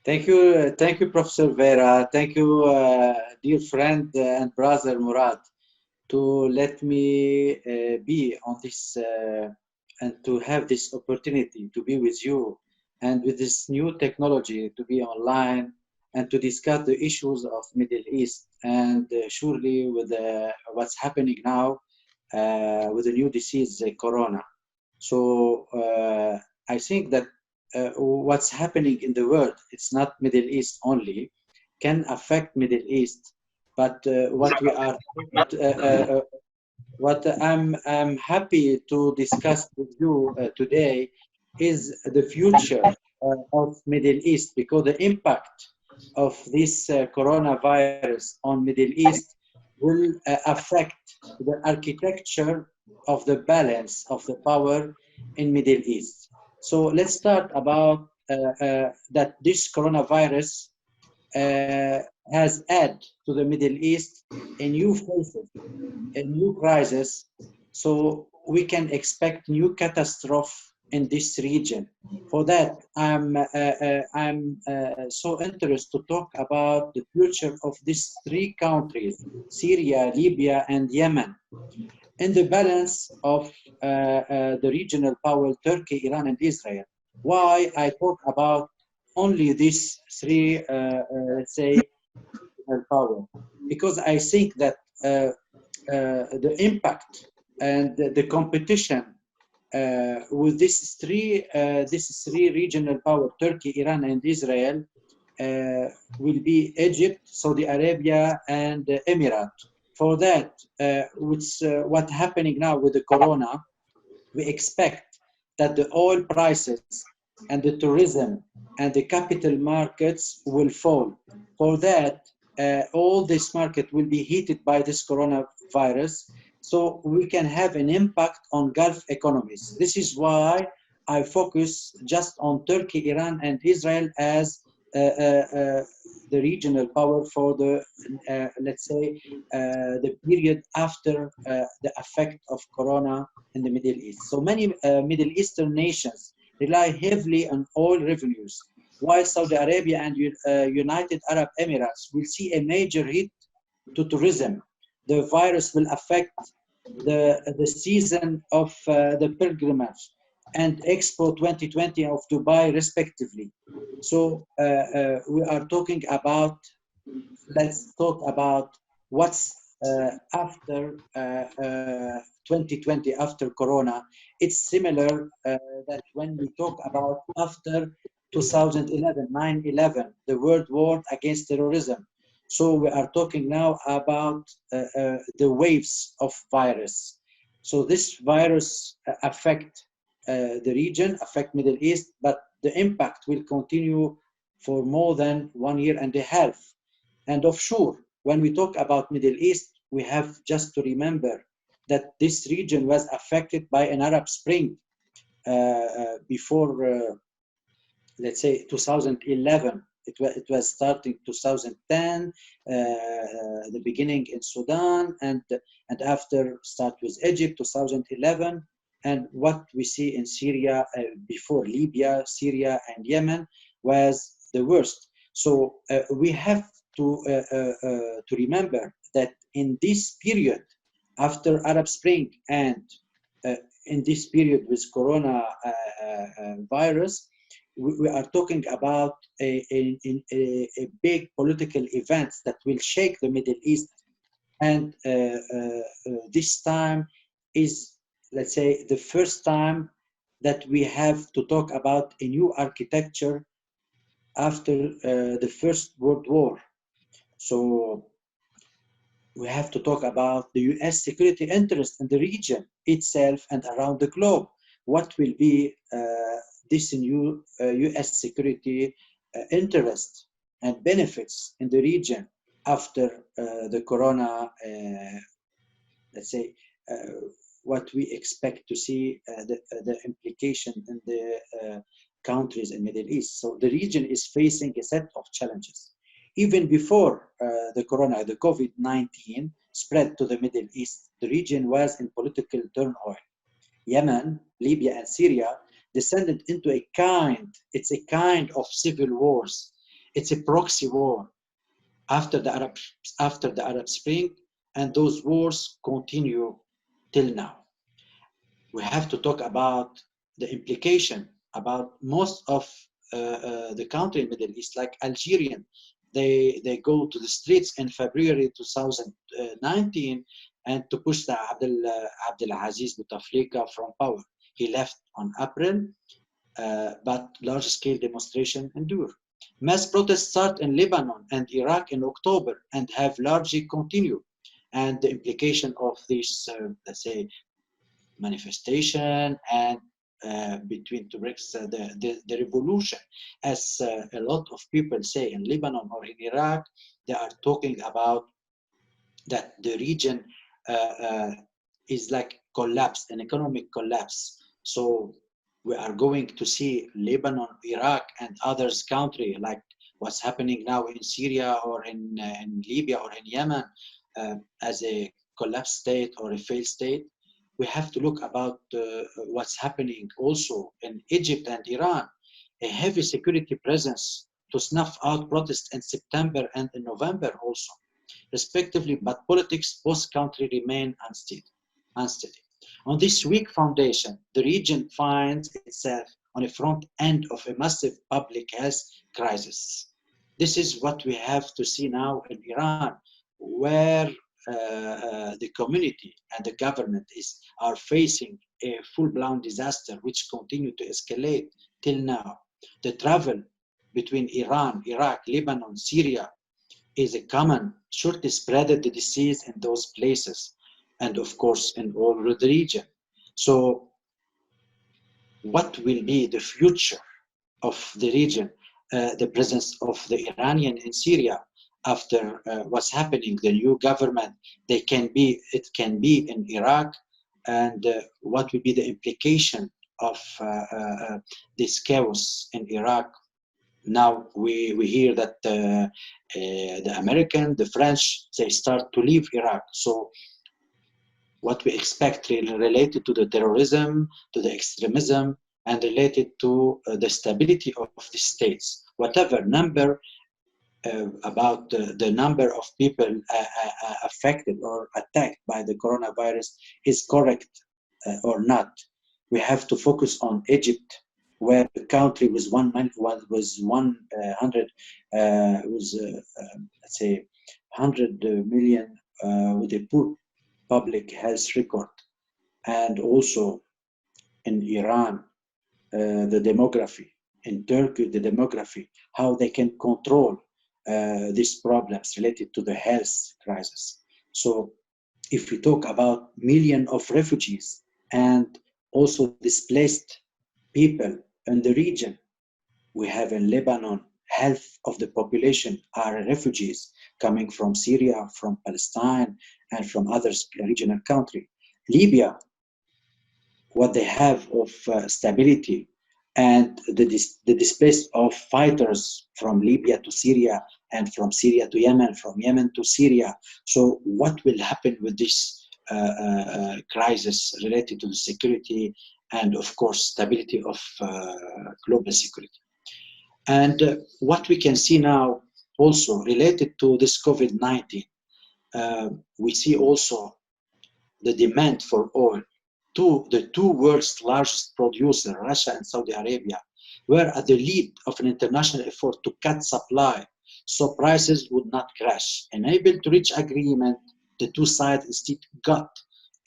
Thank you, Professor Vera. Thank you, dear friend and brother Murad, to let me be on this and to have this opportunity to be with you and with this new technology to be online and to discuss the issues of Middle East and surely with what's happening now with the new disease, Corona. So I think that what's happening in the world, it's not Middle East only, can affect Middle East. But what I'm happy to discuss with you today is the future of Middle East, because the impact of this coronavirus on Middle East will affect the architecture of the balance of the power in Middle East. So let's start about that this coronavirus has added to the Middle East a new faces, a new crisis. So we can expect new catastrophe in this region. For that, I'm so interested to talk about the future of these three countries, Syria, Libya, and Yemen, in the balance of the regional power, Turkey, Iran, and Israel. Why I talk about only these three, let's say, regional power? Because I think that the impact and the competition with these three regional power, Turkey, Iran, and Israel, will be Egypt, Saudi Arabia, and Emirates. For that, what's happening now with the corona, we expect that the oil prices and the tourism and the capital markets will fall. For that, all this market will be heated by this coronavirus, so we can have an impact on Gulf economies. This is why I focus just on Turkey, Iran, and Israel as the regional power for the, let's say, the period after the effect of Corona in the Middle East. So many Middle Eastern nations rely heavily on oil revenues, while Saudi Arabia and United Arab Emirates will see a major hit to tourism. The virus will affect the season of the pilgrimage and Expo 2020 of Dubai, respectively. So we are talking about, let's talk about what's after 2020, after Corona. It's similar that when we talk about after 2011, 9/11, the World War against terrorism. So we are talking now about the waves of virus. So this virus affect the region, affect Middle East, but the impact will continue for more than 1.5 years. And offshore, when we talk about Middle East, we have just to remember that this region was affected by an Arab Spring before, let's say, 2011. It was starting 2010, the beginning in Sudan, and after start with Egypt, 2011. And what we see in Syria before Libya, Syria, and Yemen was the worst. So we have to remember that in this period, after Arab Spring and in this period with Corona virus, we are talking about a big political event that will shake the Middle East. And this time is, let's say, the first time that we have to talk about a new architecture after the First World War. So we have to talk about the US security interest in the region itself and around the globe. What will be this new US security interest and benefits in the region after the Corona, let's say, what we expect to see the implication in the countries in Middle East. So the region is facing a set of challenges. Even before the Corona, the COVID-19 spread to the Middle East, the region was in political turmoil. Yemen, Libya, and Syria descended into it's a kind of civil wars. It's a proxy war after the Arab Spring, and those wars continue till now. We have to talk about the implication about most of the country in the Middle East, like Algerian. They go to the streets in February 2019 and to push the Abdelaziz Bouteflika from power. He left on April, but large-scale demonstration endure. Mass protests start in Lebanon and Iraq in October and have largely continued. And the implication of this, let's say, manifestation and between two bricks, the revolution, as a lot of people say in Lebanon or in Iraq, they are talking about that the region is like collapse, an economic collapse. So we are going to see Lebanon, Iraq, and others country like what's happening now in Syria or in Libya or in Yemen as a collapsed state or a failed state. We have to look about what's happening also in Egypt and Iran, a heavy security presence to snuff out protests in September and in November also, respectively, but politics post-country remain unsteady. On this weak foundation, the region finds itself on a front end of a massive public health crisis. This is what we have to see now in Iran, where the community and the government are facing a full-blown disaster which continue to escalate till now. The travel between Iran, Iraq, Lebanon, Syria is a common, shortly spreaded the disease in those places, and of course in all the region. So what will be the future of the region, the presence of the Iranian in Syria after what's happening, the new government, it can be in Iraq, and what will be the implication of this chaos in Iraq. Now we hear that the American, the French, they start to leave Iraq. So what we expect related to the terrorism, to the extremism, and related to the stability of the states. Whatever number about the number of people affected or attacked by the coronavirus is correct or not. We have to focus on Egypt, where the country was let's say 100 million with a poor public health record, and also in Iran, the demography, in Turkey, the demography, how they can control these problems related to the health crisis. So if we talk about millions of refugees and also displaced people in the region, we have in Lebanon, half of the population are refugees coming from Syria, from Palestine, and from other regional countries. Libya, what they have of stability, and the displaced of fighters from Libya to Syria, and from Syria to Yemen, from Yemen to Syria. So what will happen with this crisis related to the security and, of course, stability of global security? And what we can see now also related to this COVID-19, we see also the demand for oil. The two world's largest producers, Russia and Saudi Arabia, were at the lead of an international effort to cut supply so prices would not crash. Unable to reach agreement, the two sides instead got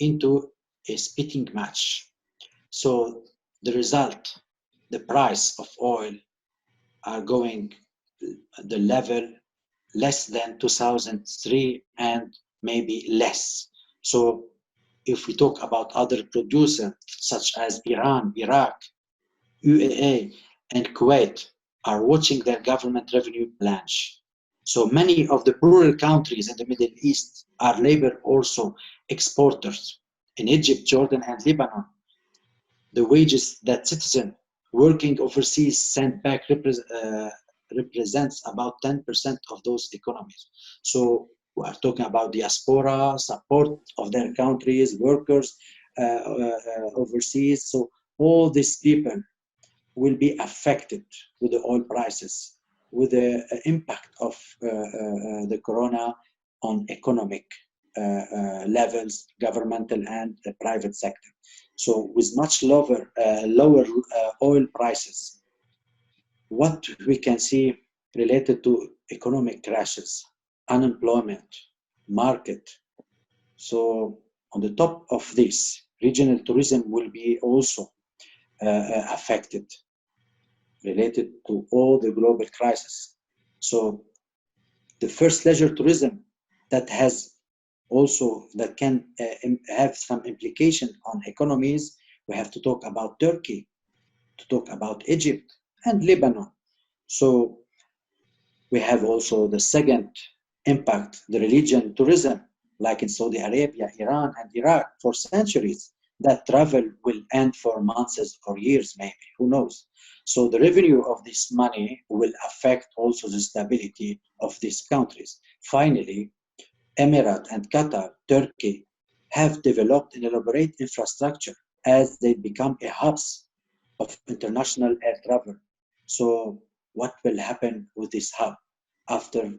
into a spitting match. So the result, the price of oil are going the level less than 2003 and maybe less. So if we talk about other producers such as Iran, Iraq, UAE, and Kuwait are watching their government revenue plunge. So many of the poorer countries in the Middle East are labor also exporters. In Egypt, Jordan, and Lebanon, the wages that citizens working overseas send back represents about 10% of those economies. So we are talking about diaspora, support of their countries, workers overseas. So all these people will be affected with the oil prices. with the impact of the corona on economic levels, governmental and the private sector. So with much lower oil prices, what we can see related to economic crashes, unemployment, market. So on the top of this, regional tourism will be also affected, related to all the global crisis. So the first leisure tourism that has also that can have some implication on economies, we have to talk about Turkey, to talk about Egypt and Lebanon. So we have also the second impact, the religion tourism, like in Saudi Arabia, Iran, and Iraq for centuries. That travel will end for months or years, maybe, who knows? So the revenue of this money will affect also the stability of these countries. Finally, Emirates and Qatar, Turkey, have developed an elaborate infrastructure as they become a hubs of international air travel. So what will happen with this hub after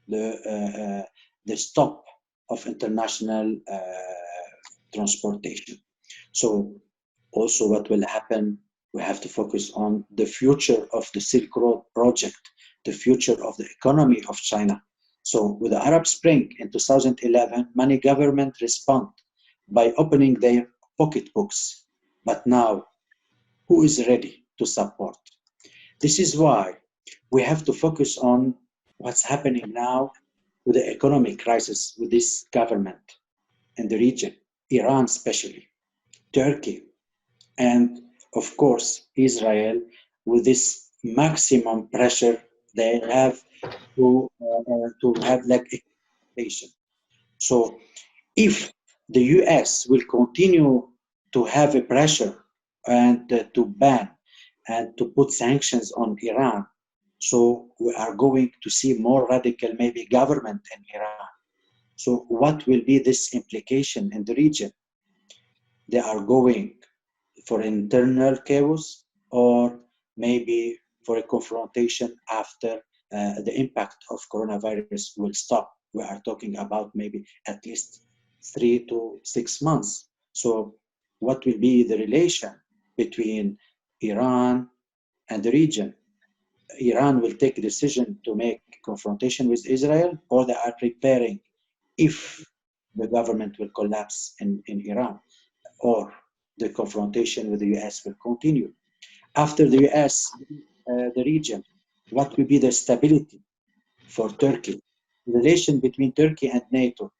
the stop of international transportation? So also what will happen, we have to focus on the future of the Silk Road project, the future of the economy of China. So with the Arab Spring in 2011, many governments respond by opening their pocketbooks. But now, who is ready to support? This is why we have to focus on what's happening now with the economic crisis with this government in the region, Iran especially, Turkey, and of course Israel, with this maximum pressure they have to have like expectation. So if the US will continue to have a pressure and to ban and to put sanctions on Iran, so we are going to see more radical maybe government in Iran. So what will be this implication in the region? They are going for internal chaos or maybe for a confrontation after the impact of coronavirus will stop. We are talking about maybe at least 3 to 6 months. So what will be the relation between Iran and the region? Iran will take a decision to make confrontation with Israel, or they are preparing if the government will collapse in Iran, or the confrontation with the US will continue. After the US, the region, what will be the stability for Turkey? The relation between Turkey and NATO,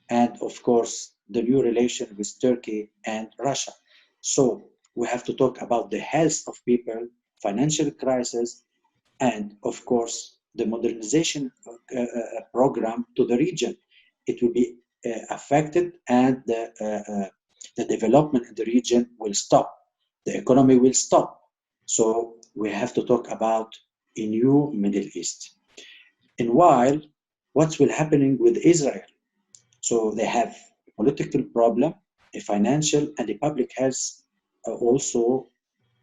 and of course, the new relation with Turkey and Russia. So we have to talk about the health of people, financial crisis, and of course, the modernization program to the region. It will be affected, and the development in the region will stop. The economy will stop. So we have to talk about a new Middle East. And while what will happening with Israel? So they have a political problem, a financial and a public health also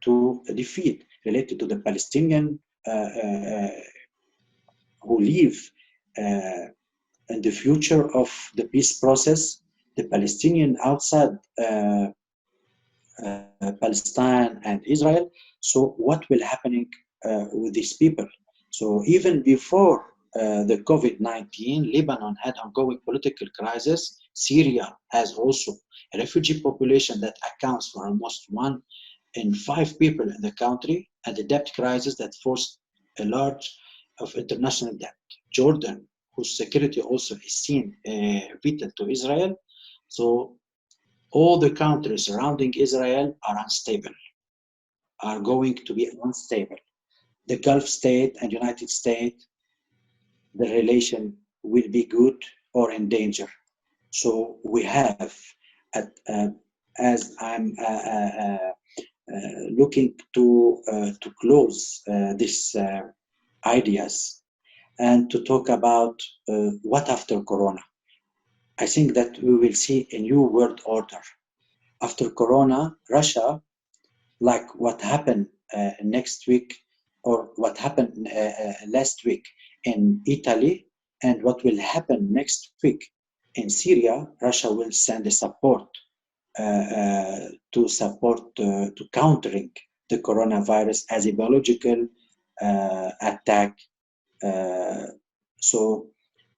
to defeat related to the Palestinian who live in the future of the peace process, the Palestinian outside Palestine and Israel. So what will happening with these people? So even before the COVID-19, Lebanon had ongoing political crisis. Syria has also a refugee population that accounts for almost 1 in 5 people in the country, and a debt crisis that forced a large of international debt. Jordan, whose security also is seen vital to Israel. So all the countries surrounding Israel are unstable, are going to be unstable. The Gulf state and United States, the relation will be good or in danger. So we have, as I'm looking to close these ideas and to talk about what after Corona. I think that we will see a new world order. After Corona, Russia, like what happened next week or what happened last week in Italy, and what will happen next week in Syria, Russia will send a support to countering the coronavirus as a biological attack. Uh, so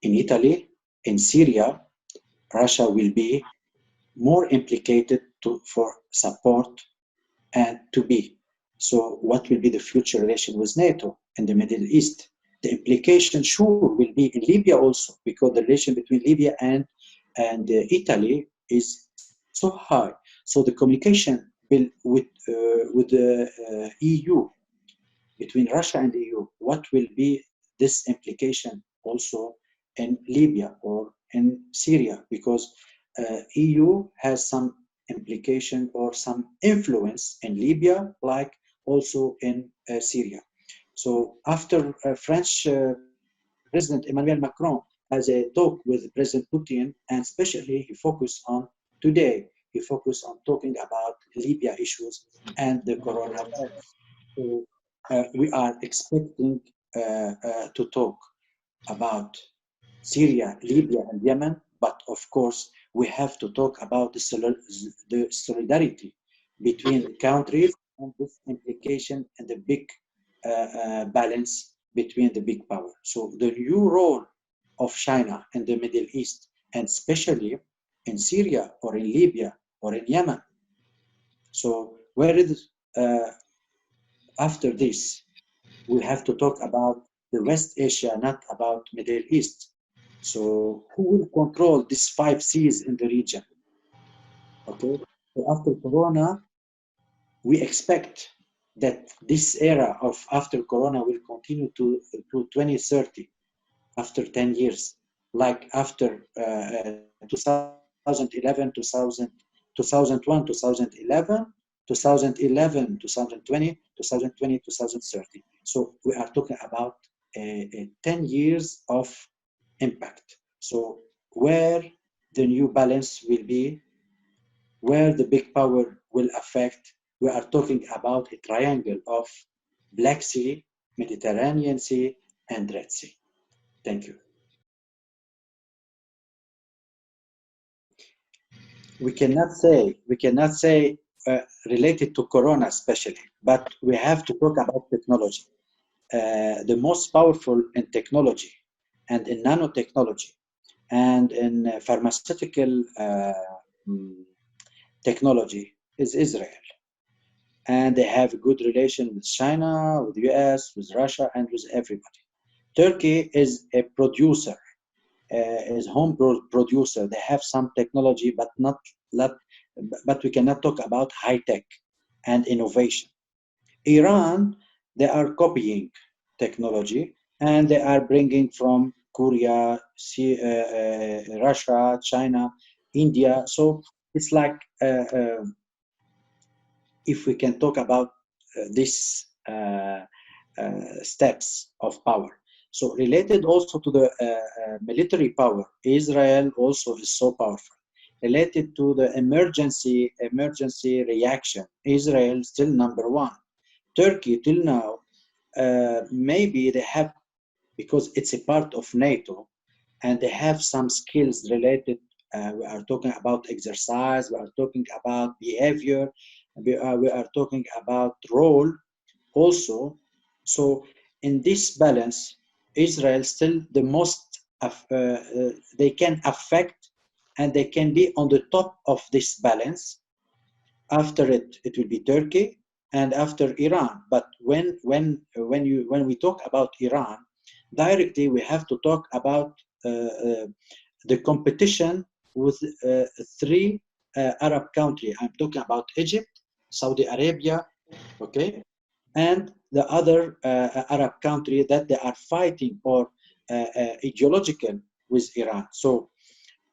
in Italy, in Syria, Russia will be more implicated for support and to be. So what will be the future relation with NATO in the Middle East? The implication sure will be in Libya also, because the relation between Libya and Italy is so high. So the communication will with the EU, between Russia and the EU, what will be this implication also in Libya or in Syria? Because EU has some implication or some influence in Libya, like also in Syria. So after French President Emmanuel Macron has a talk with President Putin, and especially he focused on today, he focused on talking about Libya issues and the coronavirus. So we are expecting to talk about Syria, Libya, and Yemen, but of course, we have to talk about the solidarity between the countries and this implication and the big balance between the big power. So the new role of China in the Middle East, and especially in Syria or in Libya or in Yemen. So where is after this, we have to talk about the West Asia, not about Middle East. So who will control these 5 Cs in the region? Okay. So after Corona, we expect that this era of after Corona will continue to 2030, after 10 years, like after 2011, 2001, 2011, 2020, 2020, 2030. So we are talking about 10 years of impact. So where the new balance will be, where the big power will affect, we are talking about a triangle of Black Sea, Mediterranean Sea, and Red Sea. Thank you. We cannot say related to Corona especially, but we have to talk about technology. The most powerful in technology and in nanotechnology and in pharmaceutical technology is Israel. And they have a good relation with China, with the US, with Russia, and with everybody. Turkey is a producer, is home producer. They have some technology, but but we cannot talk about high tech and innovation. Iran, they are copying technology, and they are bringing from Korea, Russia, China, India. So it's like if we can talk about these steps of power. So related also to the military power, Israel also is so powerful. Related to the emergency reaction, Israel still number one. Turkey till now, maybe they have, because it's a part of NATO, and they have some skills related. We are talking about exercise, we are talking about behavior, we are talking about role also. So in this balance, Israel still the most, they can affect and they can be on the top of this balance. After it will be Turkey, and after Iran. But when we talk about Iran, directly we have to talk about the competition with 3 Arab countries. I'm talking about Egypt, Saudi Arabia, okay, and the other Arab country that they are fighting or ideological with Iran. So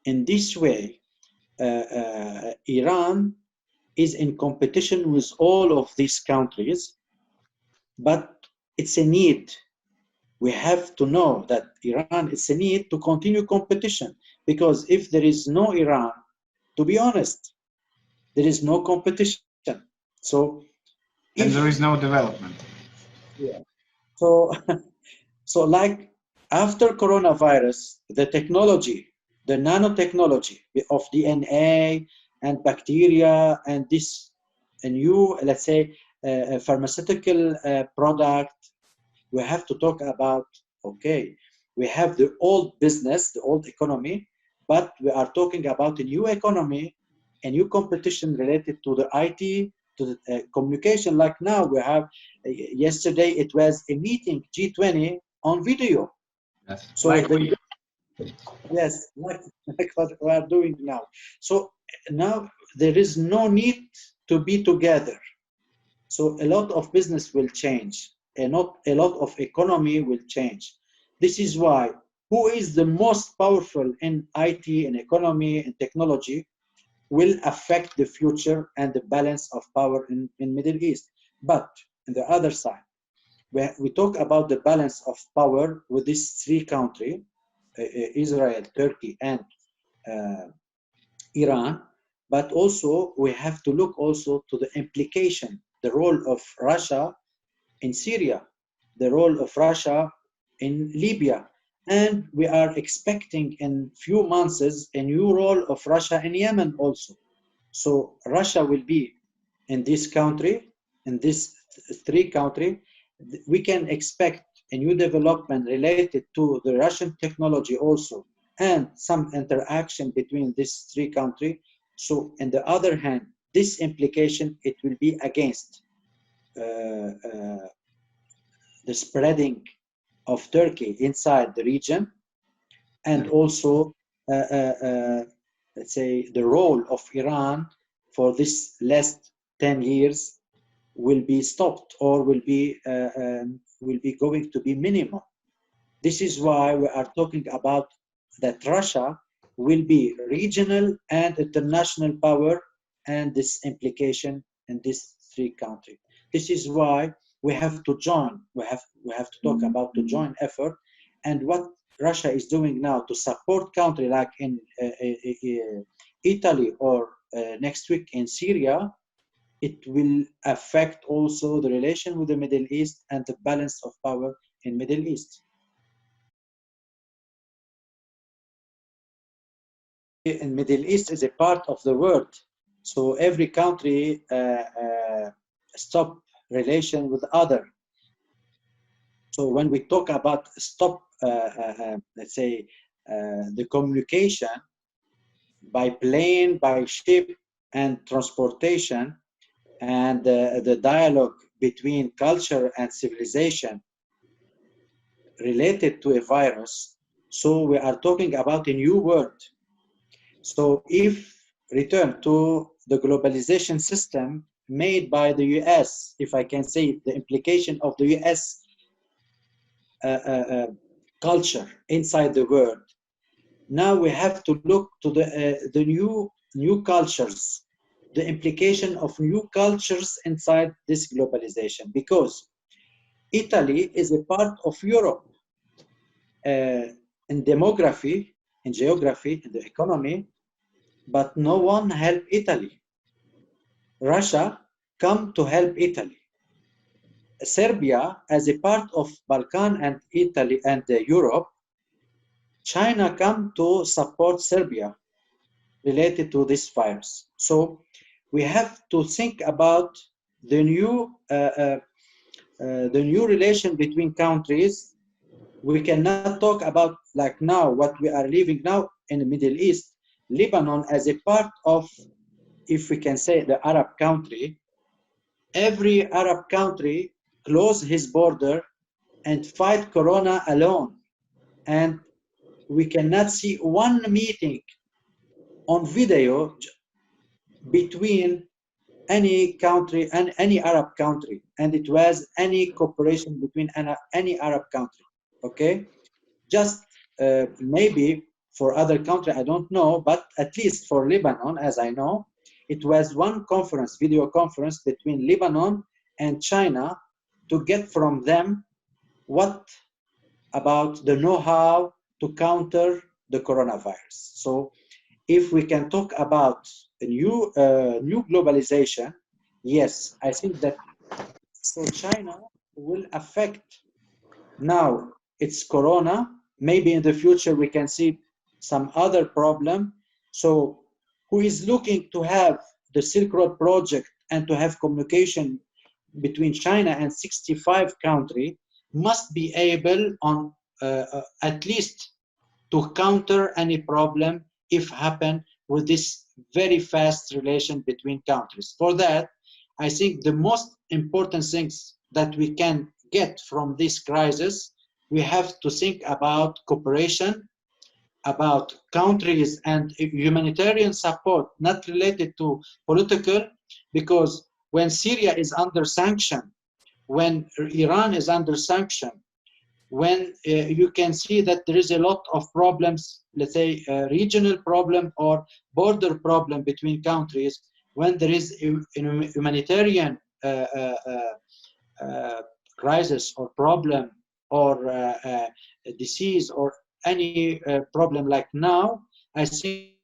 in this way, Iran is in competition with all of these countries, but it's a need. We have to know that Iran is a need to continue competition, because if there is no Iran, to be honest, there is no competition. So and there is no development. yeah, So, so like after coronavirus, the technology, the nanotechnology of DNA and bacteria and this a new, let's say, pharmaceutical product, we have to talk about, okay, we have the old business, the old economy, but we are talking about a new economy, a new competition related to the IT, to the communication. Like now we have, yesterday it was a meeting, G20 on video. Yes, So like the, we. yes, like what we are doing now. So now there is no need to be together. So a lot of business will change, and not a lot of economy will change. This is why who is the most powerful in IT and economy and technology will affect the future and the balance of power in Middle East. But on the other side, when we talk about the balance of power with these three countries, Israel, Turkey, and uh, Iran, but also we have to look also to the implication, the role of Russia in Syria, the role of Russia in Libya, and we are expecting in few months a new role of Russia in Yemen also. So Russia will be in this country, in this three country. We can expect a new development related to the Russian technology also, and some interaction between these three countries. So on the other hand, this implication, it will be against uh, uh, the spreading of Turkey inside the region, and also, uh, uh, uh, let's say, the role of Iran for this last 10 years will be stopped, or will be going to be minimum. This is why we are talking about that Russia will be regional and international power, and this implication in these three countries. This is why we have to join. We have to talk about the joint effort, and what Russia is doing now to support country like in Italy, or next week in Syria. It will affect also the relation with the Middle East and the balance of power in Middle East. In Middle East is a part of the world, so every country stop relation with other. So when we talk about stop, let's say, the communication by plane, by ship, and transportation, and the dialogue between culture and civilization related to a virus, so we are talking about a new world. So if return to the globalization system made by the US, if I can say the implication of the US culture inside the world, now we have to look to the new cultures, the implication of new cultures inside this globalization, because Italy is a part of Europe in demography, in geography, in the economy, but no one helped Italy. Russia come to help Italy. Serbia, as a part of Balkan and Italy and Europe, China come to support Serbia related to this virus. So we have to think about the new relation between countries. We cannot talk about like now what we are living now in the Middle East. Lebanon as a part of, if we can say, the Arab country. Every Arab country close his border and fight Corona alone. And we cannot see one meeting on video between any country and any Arab country. And it was any cooperation between any Arab country. Okay? Just maybe for other country, I don't know, but at least for Lebanon, as I know, it was one conference, video conference between Lebanon and China to get from them what about the know-how to counter the coronavirus. So if we can talk about a new globalization, yes, I think that so China will affect Now it's Corona. Maybe in the future we can see some other problem. So who is looking to have the Silk Road project and to have communication between China and 65 countries must be able on at least to counter any problem if happen with this very fast relation between countries. For that, I think the most important things that we can get from this crisis, we have to think about cooperation, about countries and humanitarian support, not related to political, because when Syria is under sanction, when Iran is under sanction, when you can see that there is a lot of problems, let's say regional problem or border problem between countries, when there is a humanitarian uh, crisis or problem or a disease or any problem like now, I think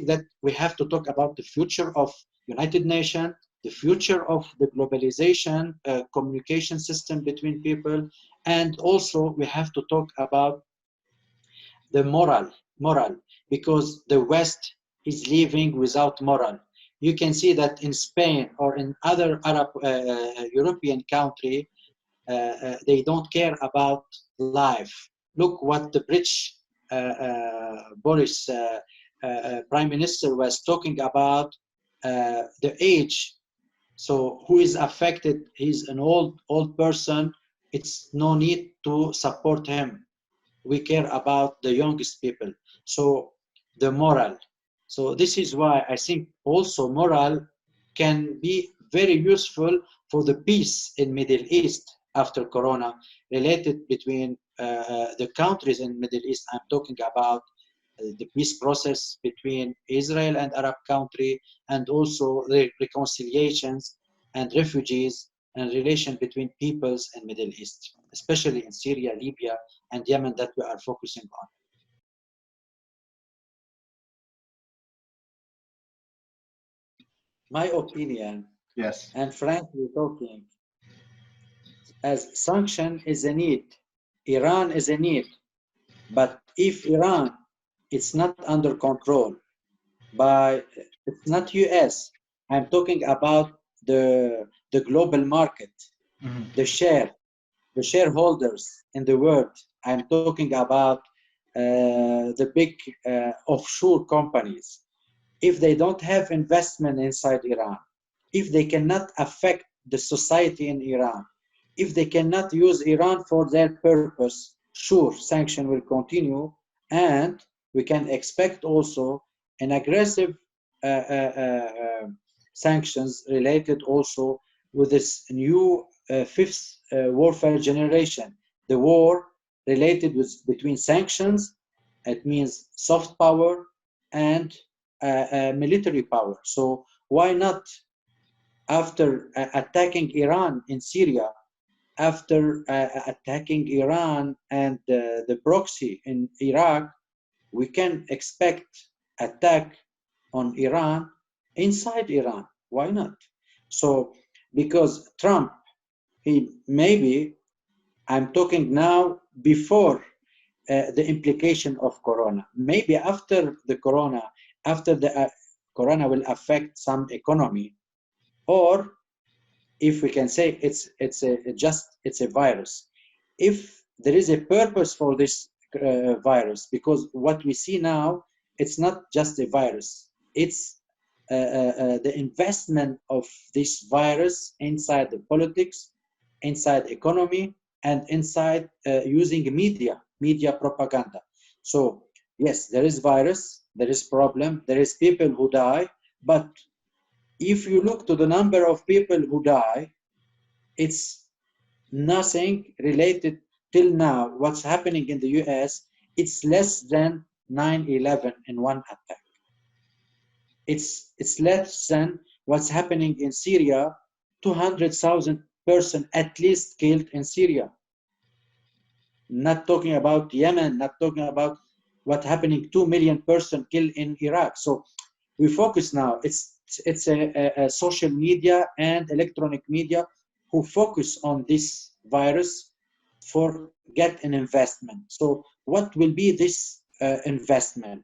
that we have to talk about the future of United Nations, the future of the globalization communication system between people, and also we have to talk about the moral, because the West is living without moral. You can see that in Spain or in other Arab European country, they don't care about life. Look what the British Boris Prime Minister was talking about the age. So who is affected? He's an old person. It's no need to support him. We care about the youngest people. So the moral. So this is why I think also moral can be very useful for the peace in Middle East after Corona, related between the countries in Middle East. I'm talking about the peace process between Israel and Arab country, and also the reconciliations and refugees and relation between peoples in Middle East, especially in Syria, Libya, and Yemen that we are focusing on. My opinion, Yes. and frankly talking, as sanction is a need, Iran is a need, but if Iran it's not under control by, it's not US, I'm talking about the global market, Mhm. the shareholders in the world. I'm talking about the big offshore companies. If they don't have investment inside Iran, if they cannot affect the society in Iran, if they cannot use Iran for their purpose, sure, sanction will continue, and we can expect also an aggressive sanctions related also with this new fifth warfare generation, the war related with between sanctions, it means soft power and military power. So why not, after attacking Iran in Syria, after attacking Iran and the proxy in Iraq, we can expect attack on Iran inside Iran. Why not? So because Trump, he maybe, I'm talking now before the implication of Corona. Maybe after the Corona, after the Corona will affect some economy, or if we can say it's a virus. If there is a purpose for this virus, because what we see now, it's not just a virus. It's the investment of this virus inside the politics, inside economy, and inside using media propaganda. So yes, there is virus, there is problem, there is people who die, but if you look to the number of people who die, it's nothing related till now. What's happening in the US, it's less than 9/11 in one attack. It's less than what's happening in Syria, 200,000 persons at least killed in Syria. Not talking about Yemen, not talking about what happening, 2 million persons killed in Iraq. So we focus now, it's a social media and electronic media who focus on this virus for get an investment. So what will be this investment?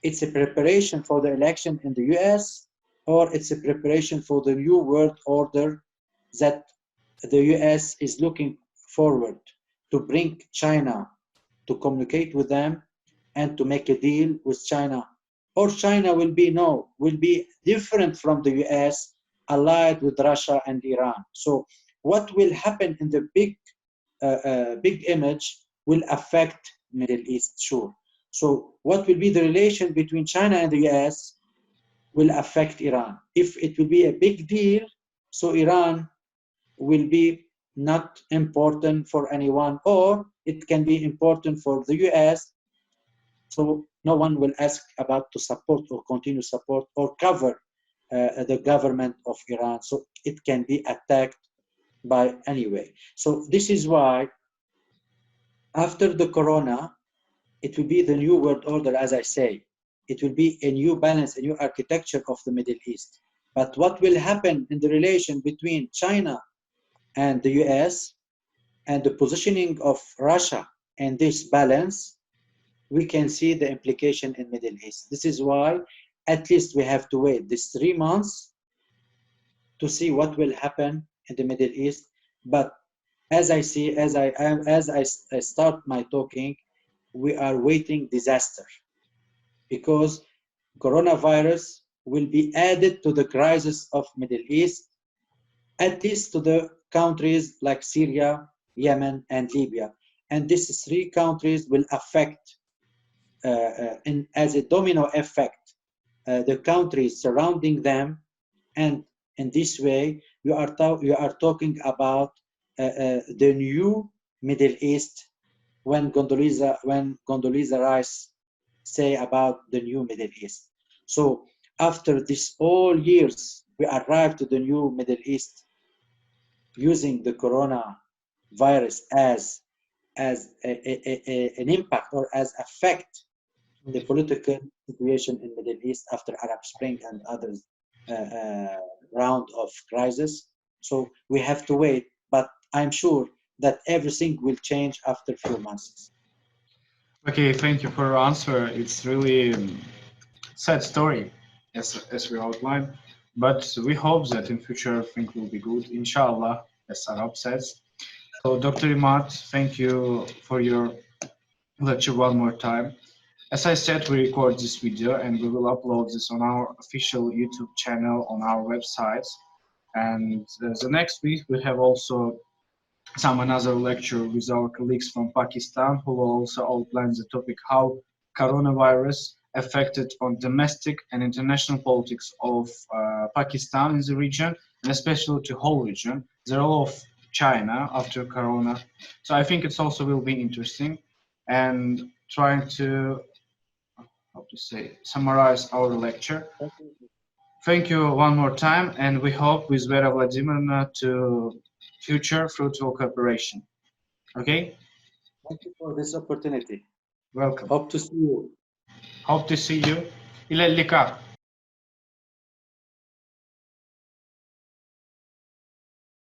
It's a preparation for the election in the US, or it's a preparation for the new world order that the US is looking forward to bring China to communicate with them and to make a deal with China. Or China will be different from the US, allied with Russia and Iran. So what will happen in the big image will affect Middle East, sure. So what will be the relation between China and the US will affect Iran. If it will be a big deal, so Iran will be not important for anyone, or it can be important for the US, so no one will ask about to support or continue support or cover the government of Iran. So it can be attacked by anyway. So this is why after the corona, it will be the new world order, as I say. It will be a new balance, a new architecture of the Middle East. But what will happen in the relation between China and the US and the positioning of Russia and this balance, we can see the implication in Middle East. This is why at least we have to wait these 3 months to see what will happen in the Middle East. But as I see, as I start my talking, we are waiting disaster, because coronavirus will be added to the crisis of Middle East, at least to the countries like Syria, Yemen, and Libya. And these three countries will affect, as a domino effect, the countries surrounding them. And in this way, you are talking about the new Middle East when Condoleezza Rice say about the new Middle East. So after this all years, we arrived to the new Middle East using the coronavirus as an impact, or as affect the political situation in Middle East after Arab Spring and others round of crisis. So we have to wait, but I'm sure that everything will change after a few months. Okay, thank you for your answer. It's really sad story, as we outlined, but we hope that in future things will be good, inshallah, as Arab says. So, Dr. Imad, thank you for your lecture one more time. As I said, we record this video and we will upload this on our official YouTube channel on our websites. And the next week we have also another lecture with our colleagues from Pakistan, who will also outline the topic how coronavirus affected on domestic and international politics of Pakistan in the region, and especially to whole region, the role of China after corona. So I think it's also will be interesting, and trying to, how to say, summarize our lecture. Thank you one more time, and we hope with Vera Vladimirovna to future fruitful cooperation. Okay? Thank you for this opportunity. Welcome. Hope to see you. Hope to see you. إلى اللقاء.